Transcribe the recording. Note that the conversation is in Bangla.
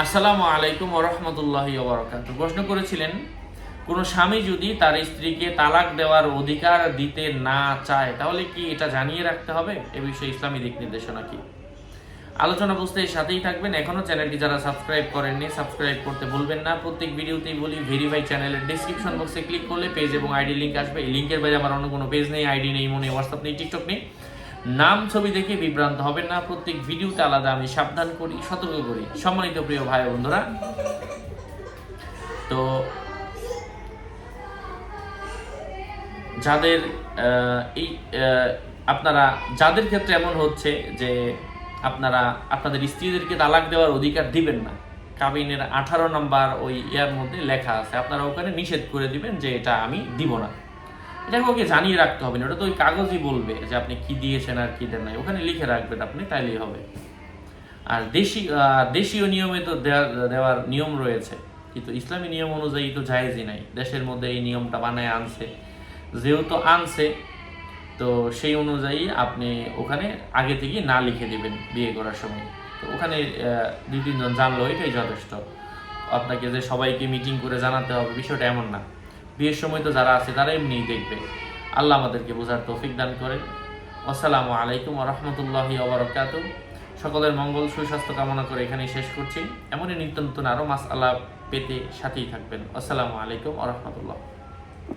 আসসালামু আলাইকুম ওয়া রাহমাতুল্লাহি ওয়া বারাকাতুহু। প্রশ্ন করেছিলেন, কোন স্বামী যদি তার স্ত্রীকে তালাক দেওয়ার অধিকার দিতে না চায় তাহলে কি এটা জানিয়ে রাখতে হবে? এ বিষয়ে ইসলামী দিক নির্দেশনা কি? আলোচনা বুঝতে এর সাথেই থাকবেন। এখনো চ্যানেলটি যারা সাবস্ক্রাইব করেননি সাবস্ক্রাইব করতে ভুলবেন না। প্রত্যেক ভিডিওতেই বলি, ভেরিফাই চ্যানেলের ডেসক্রিপশন বক্সে ক্লিক করলে পেজ এবং আইডি লিংক আসবে। এই লিংকের বাইরে আমার অন্য কোনো পেজ নেই, আইডি নেই, মনে হোয়াটসঅ্যাপ নেই, টিকটক নেই। নাম ছবি দেখে বিভ্রান্ত হবেন না। প্রত্যেক ভিডিওতে আলাদা আমি সাবধান করি, সতর্ক করি। সম্মানিত প্রিয় ভাই বন্ধুরা, তো যাদের এই আপনারা যাদের ক্ষেত্রে এমন হচ্ছে যে আপনারা আপনাদের স্ত্রীদেরকে তালাক দেওয়ার অধিকার দিবেন না, কাবিনের 18 নম্বর ওই ইয়ার মধ্যে লেখা আছে, আপনারা ওখানে নিষেধ করে দিবেন যে এটা আমি দিব না। এটাকে ওকে জানিয়ে রাখতে হবে না, ওটা তো ওই কাগজই বলবে যে আপনি কি দিয়েছেন আর কি দেন নাই, ওখানে লিখে রাখবেন আপনি, তাইলেই হবে। আর দেশীয় নিয়মে তো দেওয়ার নিয়ম রয়েছে, কিন্তু ইসলামী নিয়ম অনুযায়ী তো জায়েজই নাই। দেশের মধ্যে এই নিয়মটা বানায় আনছে, যেহেতু আনছে তো সেই অনুযায়ী আপনি ওখানে আগে থেকে না লিখে দিবেন বিয়ে করার সময়। তো ওখানে 2-3 জন জানলো এটাই যথেষ্ট। আপনাকে যে সবাইকে মিটিং করে জানাতে হবে বিষয়টা এমন না। বিয়ের সময় তো যারা আছে তারা এমনিই দেখবে। আল্লাহ আমাদেরকে বোঝার তৌফিক দান করেন। আসসালামু আলাইকুম ওয়া রাহমাতুল্লাহি ওয়া বারাকাতুহু। সকলের মঙ্গল সুস্বাস্থ্য কামনা করে এখানেই শেষ করছি। এমনই নিত্য নতুন আরও মাসআলা পেতে সাথেই থাকবেন। আসসালামু আলাইকুম ওয়া রাহমাতুল্লাহ।